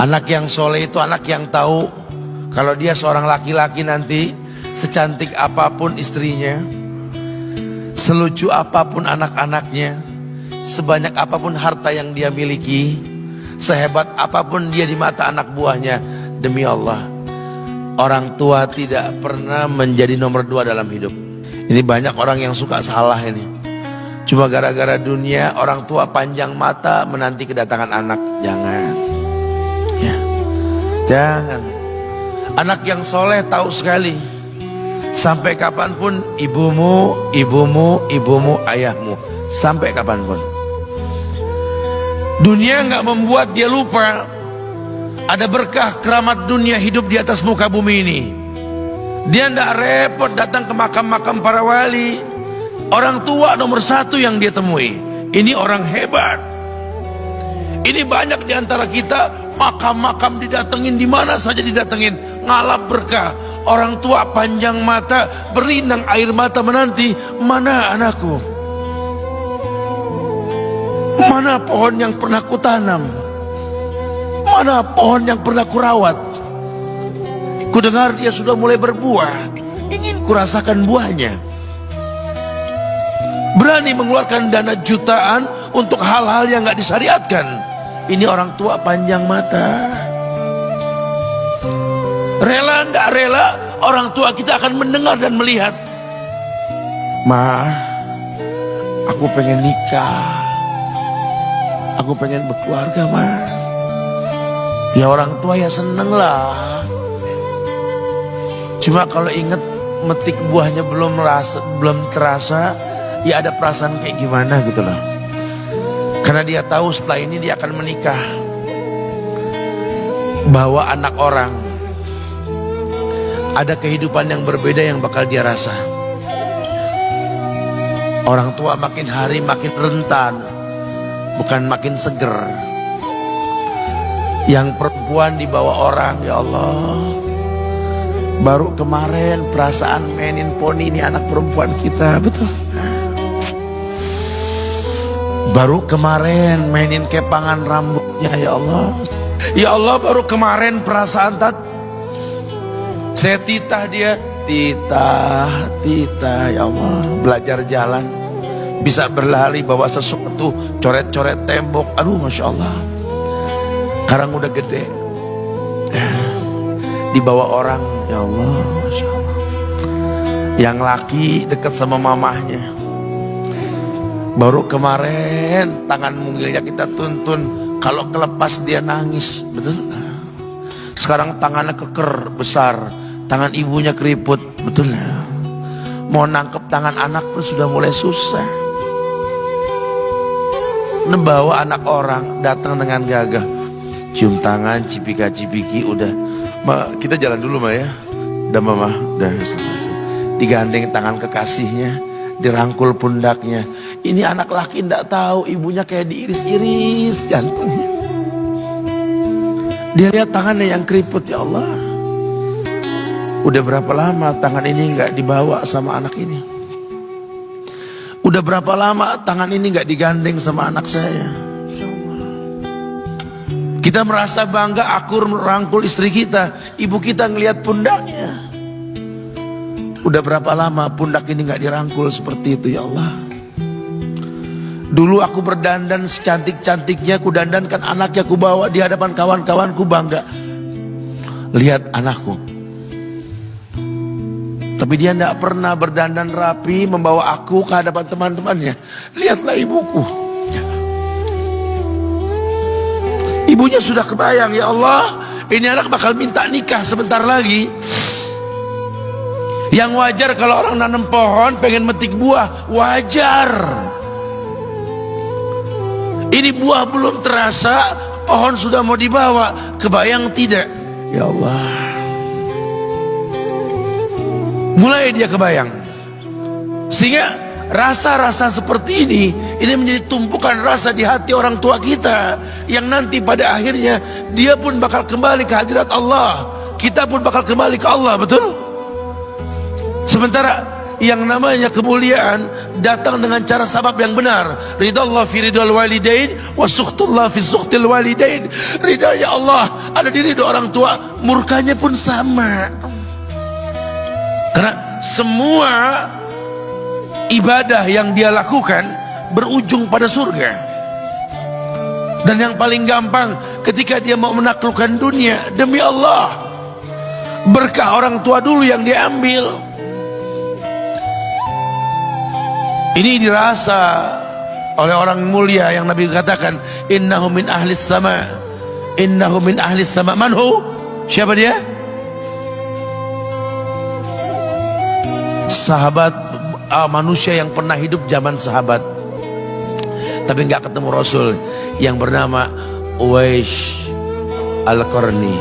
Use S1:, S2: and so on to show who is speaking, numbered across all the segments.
S1: Anak yang soleh itu anak yang tahu kalau dia seorang laki-laki nanti, secantik apapun istrinya, selucu apapun anak-anaknya, sebanyak apapun harta yang dia miliki, sehebat apapun dia di mata anak buahnya, demi Allah, orang tua tidak pernah menjadi nomor 2 dalam hidup. Ini banyak orang yang suka salah ini. Cuma gara-gara dunia, orang tua panjang mata menanti kedatangan anak. Jangan ya, jangan. Anak yang soleh tahu sekali, sampai kapanpun ibumu, ayahmu, sampai kapanpun. Dunia nggak membuat dia lupa ada berkah keramat dunia hidup di atas muka bumi ini. Dia nggak repot datang ke makam-makam para wali. Orang tua nomor 1 yang dia temui. Ini orang hebat. Ini banyak di antara kita, makam-makam didatengin, di mana saja didatengin, ngalap berkah. Orang tua panjang mata, berlinang air mata menanti, mana anakku? Mana pohon yang pernah kutanam? Mana pohon yang pernah kurawat? Kudengar dia sudah mulai berbuah, ingin kurasakan buahnya. Berani mengeluarkan dana jutaan untuk hal-hal yang gak disyariatkan. Ini orang tua panjang mata. Rela ndak rela, orang tua kita akan mendengar dan melihat. Ma, aku pengen nikah, aku pengen berkeluarga, Ma. Ya orang tua ya seneng lah. Cuma kalau inget metik buahnya belum terasa, ya ada perasaan kayak gimana gitu loh. Karena dia tahu setelah ini dia akan menikah. Bahwa anak orang ada kehidupan yang berbeda yang bakal dia rasa. Orang tua makin hari makin rentan, bukan makin seger. Yang perempuan dibawa orang, ya Allah. Baru kemarin perasaan mainin poni, ini anak perempuan kita, betul. Baru kemarin mainin kepangan rambutnya, ya Allah. Ya Allah, baru kemarin perasaan saya titah dia, titah, ya Allah. Belajar jalan, bisa berlari bawa sesuatu, coret-coret tembok, aduh Masya Allah. Sekarang udah gede, dibawa orang, ya Allah, Masya Allah. Yang laki dekat sama mamahnya. Baru kemarin tangan mungilnya kita tuntun, kalau kelepas dia nangis, betul. Sekarang tangannya keker besar, tangan ibunya keriput, betul. Mau nangkep tangan anak pun sudah mulai susah. Membawa anak orang datang dengan gagah, cium tangan, cipika-cipiki, udah. Ma, kita jalan dulu, Ma ya. Udah Mama, udah. Digandeng tangan kekasihnya, dirangkul pundaknya. Ini anak laki ndak tahu ibunya kayak diiris-iris jantungnya. Dia lihat tangannya yang keriput, ya Allah. Udah berapa lama tangan ini nggak dibawa sama anak ini? Udah berapa lama tangan ini nggak digandeng sama anak saya? Kita merasa bangga akur merangkul istri kita, ibu kita ngelihat pundaknya. Udah berapa lama pundak ini nggak dirangkul seperti itu, ya Allah. Dulu aku berdandan secantik-cantiknya, ku dandankan anaknya, ku bawa di hadapan kawan-kawanku bangga. Lihat anakku. Tapi dia tidak pernah berdandan rapi membawa aku ke hadapan teman-temannya. Lihatlah ibuku. Ibunya sudah kebayang, ya Allah, ini anak bakal minta nikah sebentar lagi. Yang wajar kalau orang nanam pohon pengen metik buah, wajar. Ini buah belum terasa, pohon sudah mau dibawa. Kebayang tidak? Ya Allah. Mulai dia kebayang. Sehingga rasa-rasa seperti ini menjadi tumpukan rasa di hati orang tua kita, yang nanti pada akhirnya dia pun bakal kembali ke hadirat Allah. Kita pun bakal kembali ke Allah, betul? Sementara yang namanya kemuliaan datang dengan cara sabab yang benar. Ridallah fi ridal walidain wa sukhtullah fi sukhtil walidain. Ridanya Allah ada di ridho orang tua, murkanya pun sama. Karena semua ibadah yang dia lakukan berujung pada surga. Dan yang paling gampang ketika dia mau menaklukkan dunia, demi Allah, berkah orang tua dulu yang dia ambil. Ini dirasa oleh orang mulia yang Nabi katakan, innahu min ahlis sama, innahu min ahlis sama. Manhu? Siapa dia? Sahabat, manusia yang pernah hidup zaman sahabat tapi nggak ketemu Rasul, yang bernama Uwais Al-Qarni,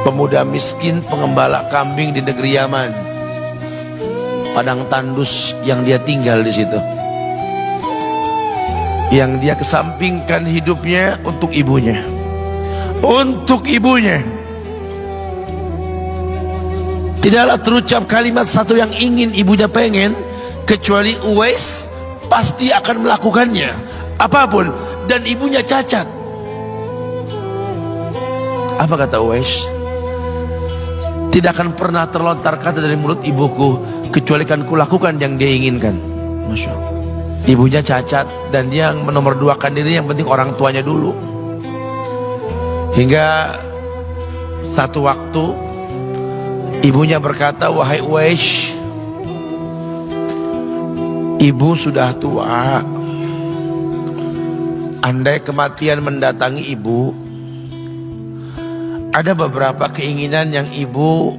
S1: pemuda miskin pengembala kambing di negeri Yaman. Padang tandus yang dia tinggal di situ, yang dia kesampingkan hidupnya untuk ibunya, untuk ibunya. Tidaklah terucap kalimat satu yang ingin ibunya pengen, kecuali Uwais pasti akan melakukannya apapun, dan ibunya cacat. Apa kata Uwais? Tidak akan pernah terlontar kata dari mulut ibuku kecuali kan kulakukan yang dia inginkan. Masya Allah. Ibunya cacat dan dia menomorduakan diri, yang penting orang tuanya dulu. Hingga satu waktu ibunya berkata, wahai Uwais, ibu sudah tua. Andai kematian mendatangi ibu, ada beberapa keinginan yang ibu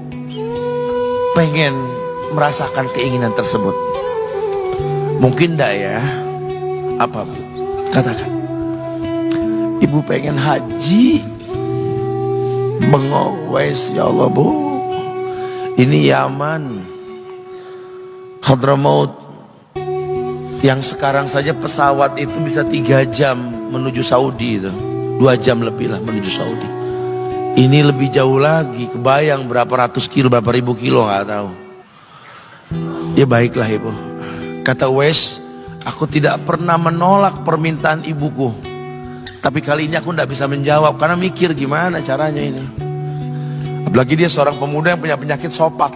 S1: pengen merasakan keinginan tersebut. Mungkin enggak ya? Apa Bu? Katakan. Ibu pengen haji. Bengong, Wais, ya Allah Bu, ini Yaman, Hadramaut, yang sekarang saja pesawat itu bisa 3 jam menuju Saudi itu, 2 jam lebih lah menuju Saudi. Ini lebih jauh lagi, kebayang berapa ratus kilo, berapa ribu kilo, nggak tahu. Ya baiklah ibu, kata Uwais, aku tidak pernah menolak permintaan ibuku, tapi kali ini aku tidak bisa menjawab karena mikir gimana caranya ini. Apalagi dia seorang pemuda yang punya penyakit sopak,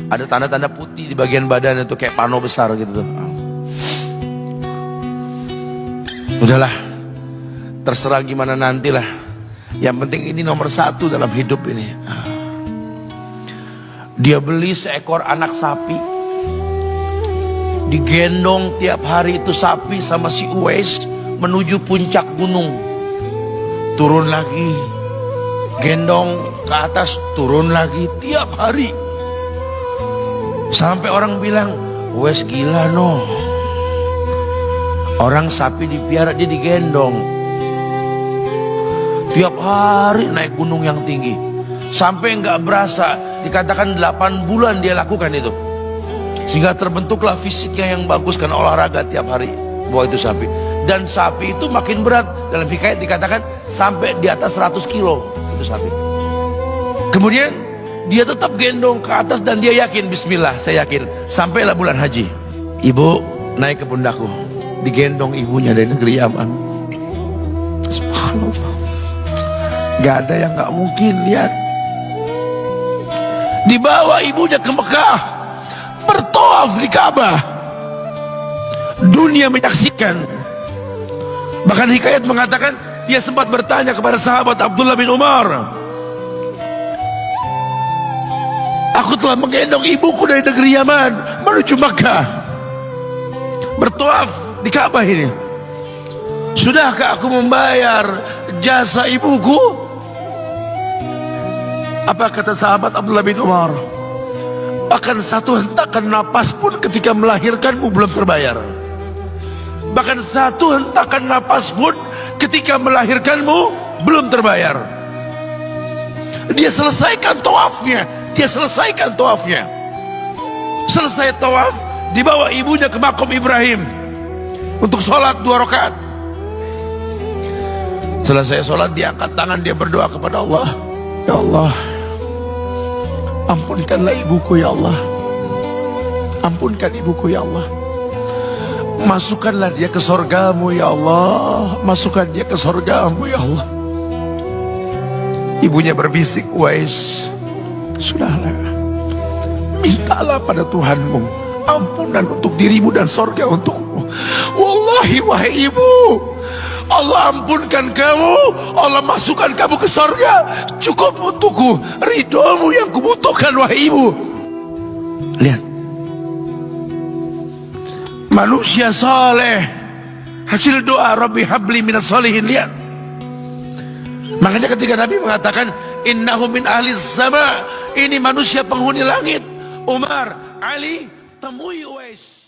S1: ada tanda-tanda putih di bagian badan itu kayak pano besar gitu tuh. Udahlah, terserah gimana nantilah. Yang penting ini nomor 1 dalam hidup ini. Dia beli seekor anak sapi, digendong tiap hari itu sapi sama si Uwais menuju puncak gunung. Turun lagi, gendong ke atas, turun lagi tiap hari. Sampai orang bilang, Uwais gila no. Orang sapi dipiara, dia digendong tiap hari naik gunung yang tinggi. Sampai nggak berasa, dikatakan 8 bulan dia lakukan itu. Sehingga terbentuklah fisiknya yang bagus karena olahraga tiap hari bawa itu sapi. Dan sapi itu makin berat, dalam hikayat dikatakan sampai di atas 100 kilo itu sapi. Kemudian dia tetap gendong ke atas dan dia yakin, bismillah saya yakin. Sampailah bulan haji, ibu naik ke pundakku, digendong ibunya dari negeri Yaman. Subhanallah, gak ada yang gak mungkin. Lihat, dibawa ibunya ke Mekah, bertawaf di Ka'bah, dunia menyaksikan. Bahkan hikayat mengatakan dia sempat bertanya kepada sahabat Abdullah bin Umar, aku telah menggendong ibuku dari negeri Yaman menuju Mekah, bertawaf di Ka'bah ini, sudahkah aku membayar jasa ibuku? Apa kata sahabat Abdullah bin Umar? Bahkan satu hentakan napas pun ketika melahirkanmu belum terbayar. Bahkan satu hentakan napas pun ketika melahirkanmu belum terbayar. Dia selesaikan tawafnya, dia selesaikan tawafnya. Selesai tawaf, dibawa ibunya ke makom Ibrahim untuk sholat 2 rakaat. Selesai sholat, dia angkat tangan, dia berdoa kepada Allah, ya Allah, ampunkanlah ibuku ya Allah. Ampunkan ibuku ya Allah. Masukkanlah dia ke sorgamu ya Allah. Masukkan dia ke sorgamu ya Allah. Ibunya berbisik, Uwais, sudahlah, mintalah pada Tuhanmu ampunan untuk dirimu dan sorga untukmu. Wallahi wahai ibu, Allah ampunkan kamu, Allah masukkan kamu ke sorga, cukup untukku, ridhomu yang kubutuhkan wahai ibu. Lihat, manusia saleh, hasil doa Rabbi habli minas salihin. Lihat, makanya ketika Nabi mengatakan innahu min ahli sama, ini manusia penghuni langit, Umar, Ali, temui Uwais.